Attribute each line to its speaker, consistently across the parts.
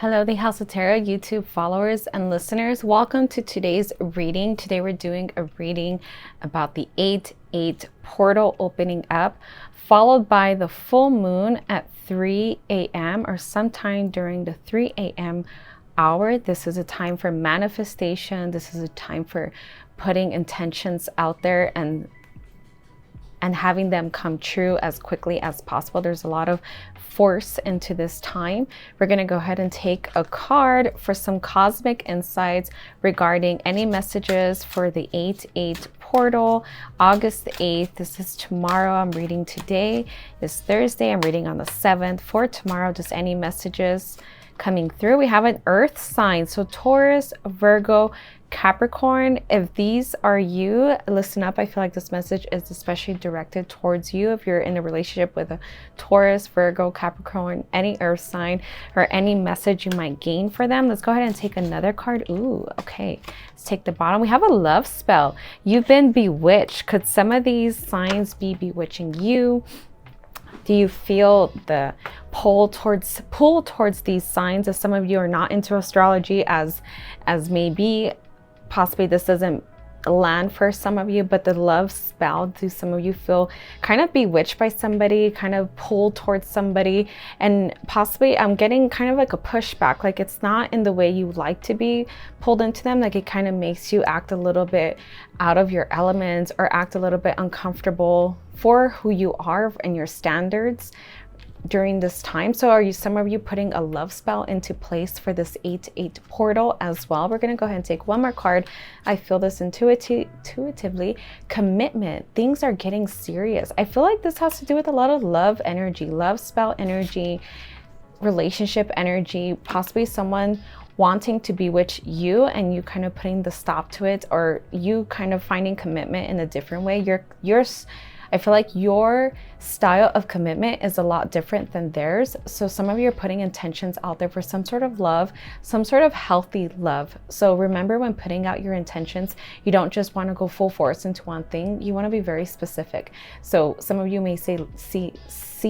Speaker 1: Hello, the House of Tarot YouTube followers and listeners. Welcome to today's reading. Today we're doing a reading about the 8/8 portal opening up, followed by the full moon at 3 a.m. or sometime during the 3 a.m. hour. This is a time for manifestation. This is a time for putting intentions out there and having them come true as quickly as possible. There's a lot of force into this time. We're going to go ahead and take a card for some cosmic insights regarding any messages for the 8/8 portal, August 8th. This is tomorrow. I'm reading today. It's Thursday. I'm reading on the 7th. For tomorrow, just any messages coming through. We have an earth sign. So Taurus, Virgo, Capricorn, if these are you, listen up. I feel like this message is especially directed towards you. If you're in a relationship with a Taurus, Virgo, Capricorn, any earth sign, or any message you might gain for them. Let's go ahead and take another card. Ooh, okay. Let's take the bottom. We have a love spell. You've been bewitched. Could some of these signs be bewitching you? Do you feel the pull towards these signs? If some of you are not into astrology, as maybe possibly this doesn't land for some of you, but the love spell, do some of you feel kind of bewitched by somebody, kind of pulled towards somebody, and possibly I'm getting kind of like a pushback, like it's not in the way you like to be pulled into them, like it kind of makes you act a little bit out of your elements or act a little bit uncomfortable for who you are and your standards during this time. So are some of you putting a love spell into place for this 8/8 portal as well? We're going to go ahead and take one more card. I feel this intuitively. Commitment. Things are getting serious. I feel like this has to do with a lot of love energy, love spell energy, relationship energy, possibly someone wanting to bewitch you and you kind of putting the stop to it, or you kind of finding commitment in a different way. I feel like your style of commitment is a lot different than theirs. So some of you are putting intentions out there for some sort of love, some sort of healthy love. So remember, when putting out your intentions, you don't just want to go full force into one thing. You want to be very specific. So some of you may see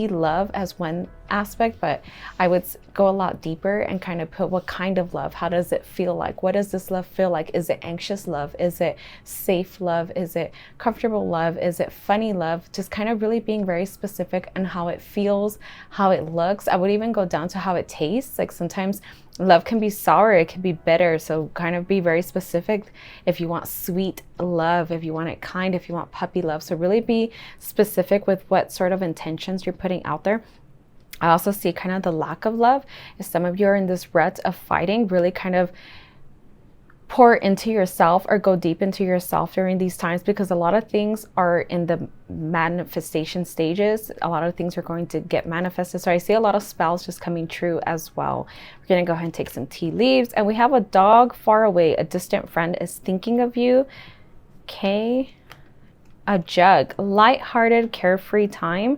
Speaker 1: love as one aspect, but I would go a lot deeper and kind of put what kind of love, how does it feel like, what does this love feel like? Is it anxious love? Is it safe love? Is it comfortable love? Is it funny love? Just kind of really being very specific on how it feels, how it looks. I would even go down to how it tastes. Like sometimes love can be sour, it can be bitter. So kind of be very specific if you want sweet love, if you want it kind, if you want puppy love. So really be specific with what sort of intentions you're putting out there. I also see kind of the lack of love. If some of you are in this rut of fighting, really kind of pour into yourself or go deep into yourself during these times, because a lot of things are in the manifestation stages. A lot of things are going to get manifested. So I see a lot of spells just coming true as well. We're going to go ahead and take some tea leaves, and we have a dog far away. A distant friend is thinking of you. Okay. A jug, lighthearted, carefree time.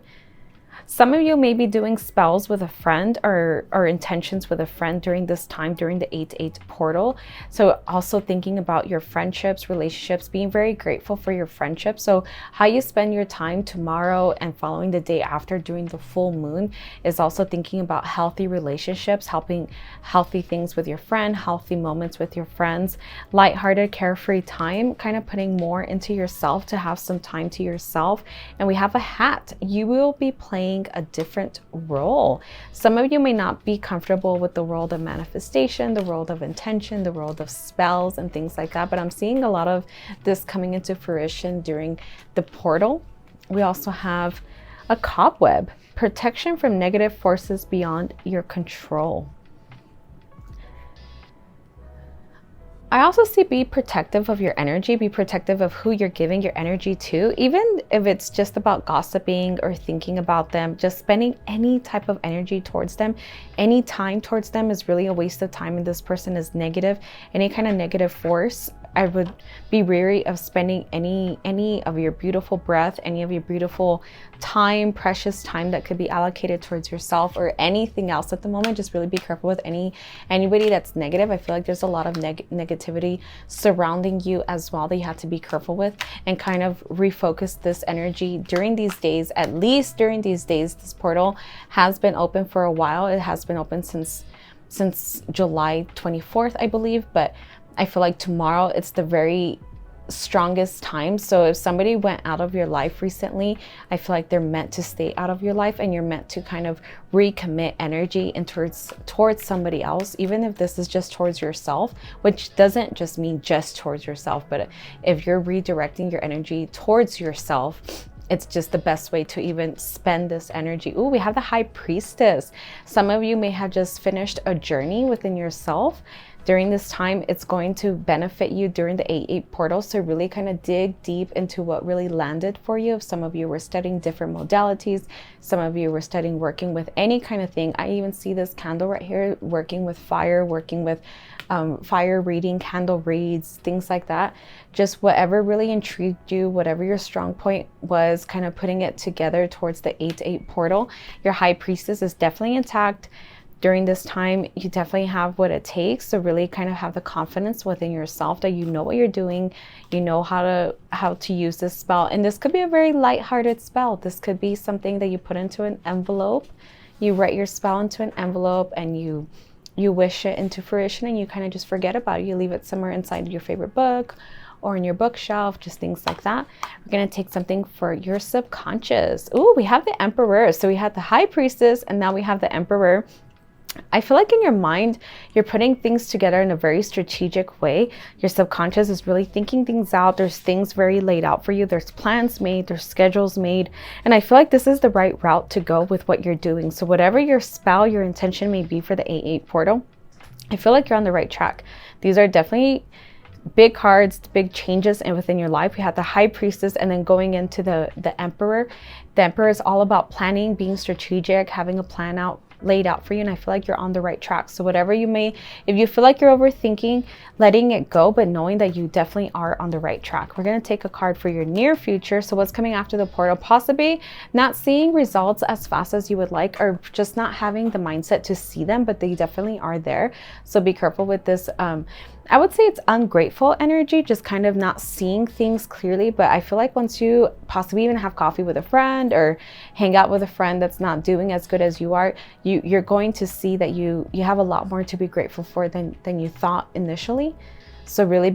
Speaker 1: Some of you may be doing spells with a friend or intentions with a friend during this time, during the 8/8 portal. So also thinking about your friendships, relationships, being very grateful for your friendships. So how you spend your time tomorrow and following the day after during the full moon is also thinking about healthy relationships, helping healthy things with your friend, healthy moments with your friends, lighthearted, carefree time, kind of putting more into yourself to have some time to yourself. And we have a hat. You will be playing a different role. Some of you may not be comfortable with the world of manifestation, the world of intention, the world of spells and things like that, but I'm seeing a lot of this coming into fruition during the portal. We also have a cobweb, protection from negative forces beyond your control. I also see be protective of your energy, be protective of who you're giving your energy to, even if it's just about gossiping or thinking about them. Just spending any type of energy towards them, any time towards them is really a waste of time, and this person is negative. Any kind of negative force, I would be wary of spending any of your beautiful breath, any of your beautiful time, precious time that could be allocated towards yourself or anything else at the moment. Just really be careful with anybody that's negative. I feel like there's a lot of negativity surrounding you as well that you have to be careful with, and kind of refocus this energy during these days. At least during these days, this portal has been open for a while. It has been open since since July 24th, I believe, but I feel like tomorrow it's the very strongest time. So if somebody went out of your life recently, I feel like they're meant to stay out of your life, and you're meant to kind of recommit energy and towards somebody else, even if this is just towards yourself, which doesn't just mean just towards yourself, but if you're redirecting your energy towards yourself, it's just the best way to even spend this energy. Ooh, we have the High Priestess. Some of you may have just finished a journey within yourself. During this time, it's going to benefit you during the 8-8 portal. So really kind of dig deep into what really landed for you. If some of you were studying different modalities, some of you were studying working with any kind of thing. I even see this candle right here, working with fire, working with fire reading, candle reads, things like that. Just whatever really intrigued you, whatever your strong point was, kind of putting it together towards the 8-8 portal. Your High Priestess is definitely intact. During this time, you definitely have what it takes to really kind of have the confidence within yourself that you know what you're doing, you know how to use this spell. And this could be a very lighthearted spell. This could be something that you put into an envelope. You write your spell into an envelope and you wish it into fruition, and you kind of just forget about it. You leave it somewhere inside your favorite book or in your bookshelf, just things like that. We're going to take something for your subconscious. Ooh, we have the Emperor. So we had the High Priestess and now we have the Emperor. I feel like in your mind, you're putting things together in a very strategic way. Your subconscious is really thinking things out. There's things very laid out for you. There's plans made, there's schedules made. And I feel like this is the right route to go with what you're doing. So whatever your spell, your intention may be for the 8-8 portal, I feel like you're on the right track. These are definitely big cards, big changes within your life. We had the High Priestess, and then going into the Emperor. The Emperor is all about planning, being strategic, having a plan laid out for you, and I feel like you're on the right track. So whatever you may, if you feel like you're overthinking, letting it go, but knowing that you definitely are on the right track. We're going to take a card for your near future. So what's coming after the portal? Possibly not seeing results as fast as you would like, or just not having the mindset to see them, but they definitely are there. So be careful with this. I would say it's ungrateful energy, just kind of not seeing things clearly. But I feel like once you possibly even have coffee with a friend or hang out with a friend that's not doing as good as you are, you're going to see that you have a lot more to be grateful for than you thought initially. So really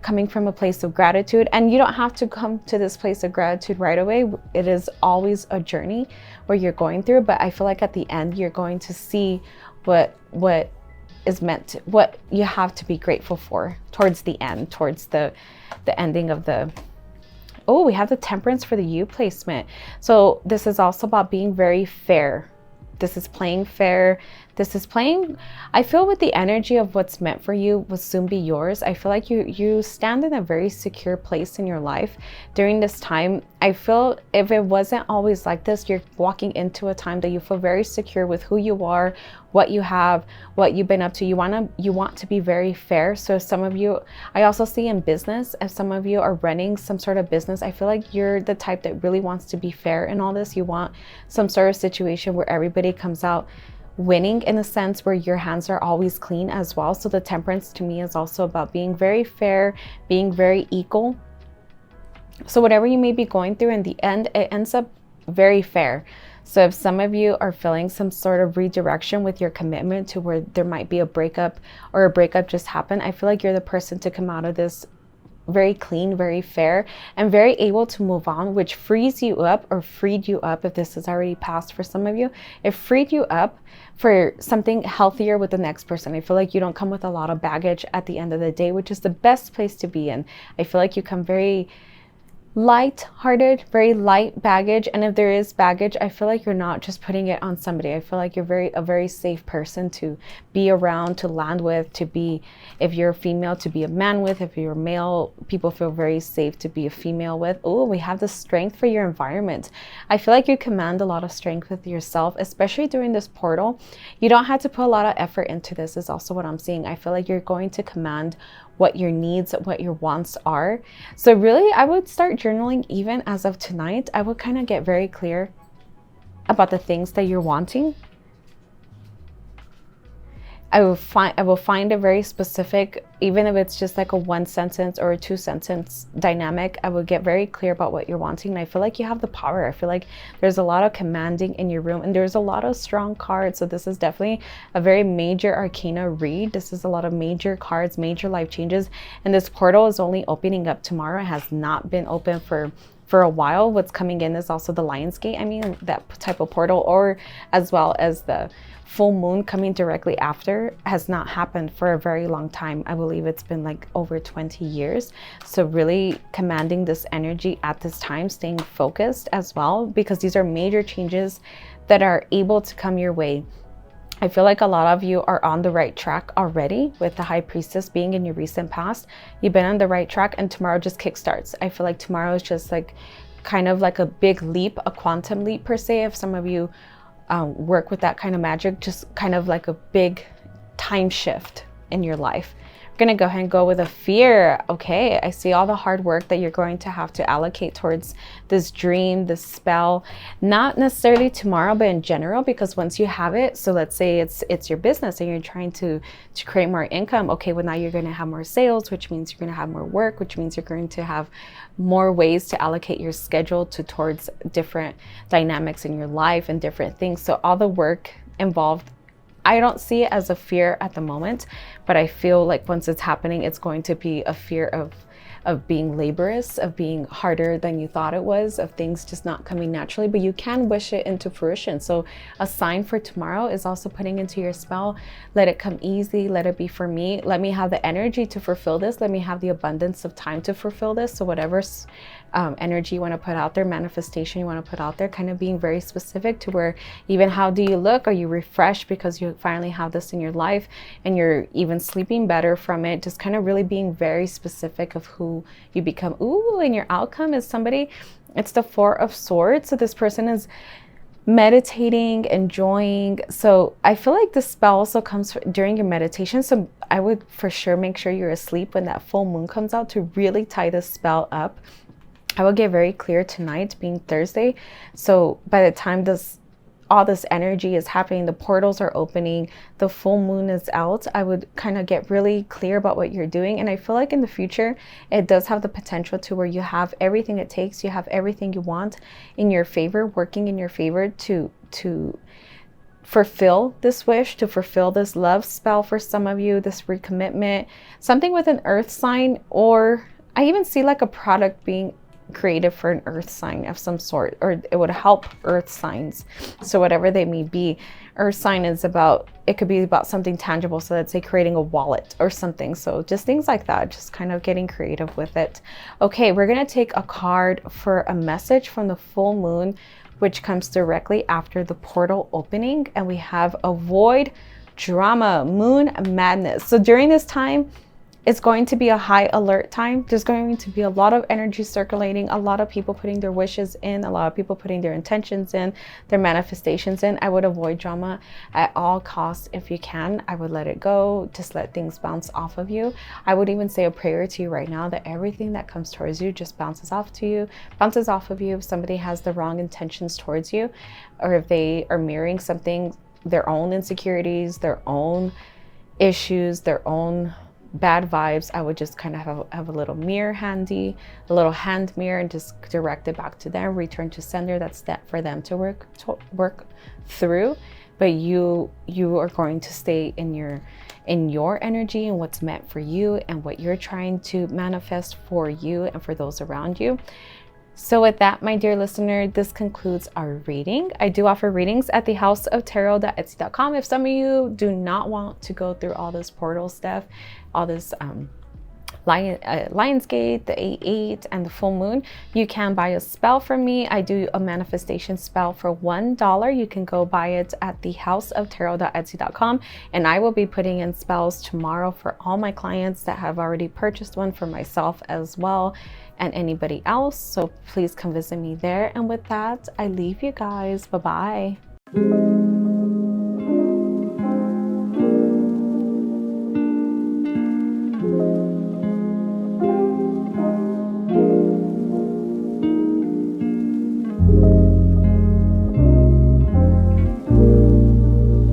Speaker 1: coming from a place of gratitude, and you don't have to come to this place of gratitude right away. It is always a journey where you're going through, but I feel like at the end, you're going to see what is meant to, what you have to be grateful for towards the end, towards the ending of the. Oh, we have the Temperance for the U placement. So this is also about being very fair. This is playing fair. This is playing, I feel, with the energy of what's meant for you will soon be yours. I feel like you stand in a very secure place in your life during this time. I feel if it wasn't always like this, you're walking into a time that you feel very secure with who you are, what you have, what you've been up to. You want to be very fair. So some of you, I also see in business, if some of you are running some sort of business, I feel like you're the type that really wants to be fair in all this. You want some sort of situation where everybody comes out winning, in a sense where your hands are always clean as well. So the Temperance to me is also about being very fair, being very equal. So whatever you may be going through, in the end, it ends up very fair. So if some of you are feeling some sort of redirection with your commitment to where there might be a breakup, or a breakup just happened, I feel like you're the person to come out of this very clean, very fair, and very able to move on, which frees you up, or freed you up if this is already past for some of you. It freed you up for something healthier with the next person. I feel like you don't come with a lot of baggage at the end of the day, which is the best place to be in. I feel like you come very light-hearted, very light baggage. And if there is baggage, I feel like you're not just putting it on somebody. I feel like you're a very safe person to be around, to land with, to be, if you're a female, to be a man with. If you're a male, people feel very safe to be a female with. Oh, we have the Strength for your environment. I feel like you command a lot of strength with yourself, especially during this portal. You don't have to put a lot of effort into this, is also what I'm seeing. I feel like you're going to command what your needs, what your wants are. So really, I would start journaling even as of tonight. I would kind of get very clear about the things that you're wanting. I will find a very specific, even if it's just like a 1 sentence or a 2 sentence dynamic. I will get very clear about what you're wanting. And I feel like you have the power. I feel like there's a lot of commanding in your room, and there's a lot of strong cards. So this is definitely a very major arcana read. This is a lot of major cards, major life changes. And this portal is only opening up tomorrow. It has not been open for a while. What's coming in is also the Lion's Gate. I mean, that type of portal, or as well as the full moon coming directly after, has not happened for a very long time. I believe it's been like over 20 years. So really commanding this energy at this time, staying focused as well, because these are major changes that are able to come your way. I feel like a lot of you are on the right track already, with the High Priestess being in your recent past. You've been on the right track, and tomorrow just kickstarts. I feel like tomorrow is just like kind of like a big leap, a quantum leap per se. If some of you work with that kind of magic, just kind of like a big time shift in your life. We're going to go ahead and go with a fear. Okay, I see all the hard work that you're going to have to allocate towards this dream, this spell, not necessarily tomorrow, but in general, because once you have it, so let's say it's your business and you're trying to create more income. Okay, well now you're going to have more sales, which means you're going to have more work, which means you're going to have more ways to allocate your schedule towards different dynamics in your life and different things. So all the work involved, I don't see it as a fear at the moment, but I feel like once it's happening, it's going to be a fear of being laborious, of being harder than you thought it was, of things just not coming naturally, but you can wish it into fruition. So a sign for tomorrow is also putting into your spell, let it come easy, let it be for me. Let me have the energy to fulfill this. Let me have the abundance of time to fulfill this. So whatever energy you want to put out there, manifestation you want to put out there, kind of being very specific to where even how do you look? Are you refreshed because you finally have this in your life and you're even sleeping better from it? Just kind of really being very specific of who you become. Ooh, and your outcome is somebody, it's the Four of Swords. So this person is meditating, enjoying. So I feel like the spell also comes during your meditation. So I would for sure make sure you're asleep when that full moon comes out to really tie the spell up. I will get very clear tonight, being Thursday. So by the time all this energy is happening, the portals are opening, the full moon is out, I would kind of get really clear about what you're doing. And I feel like in the future, it does have the potential to where you have everything it takes, you have everything you want in your favor, working in your favor to fulfill this wish, to fulfill this love spell for some of you, this recommitment, something with an earth sign, or I even see like a product being creative for an earth sign of some sort, or it would help earth signs. So whatever they may be, earth sign is about, it could be about something tangible. So let's say creating a wallet or something. So just things like that, just kind of getting creative with it. Okay, we're going to take a card for a message from the full moon, which comes directly after the portal opening. And we have avoid drama, moon madness. So during this time, it's going to be a high alert time. There's going to be a lot of energy circulating, a lot of people putting their wishes in, a lot of people putting their intentions in, their manifestations in. I would avoid drama at all costs if you can. I would let it go. Just let things bounce off of you. I would even say a prayer to you right now that everything that comes towards you just bounces off of you. If somebody has the wrong intentions towards you, or if they are mirroring something, their own insecurities, their own issues, their own bad vibes, I would just kind of have a little mirror handy, a little hand mirror, and just direct it back to them, return to sender. That's that for them to work through. But you are going to stay in your energy and what's meant for you and what you're trying to manifest for you and for those around you. So with that, my dear listener, this concludes our reading. I do offer readings at the houseoftarot.etsy.com. If some of you do not want to go through all this portal stuff, all this Lion's Gate, the 8/8, and the full moon, you can buy a spell from me. I do a manifestation spell for $1. You can go buy it at the houseoftarot.etsy.com, and I will be putting in spells tomorrow for all my clients that have already purchased one, for myself as well, and anybody else. So please come visit me there. And with that, I leave you guys. Bye-bye.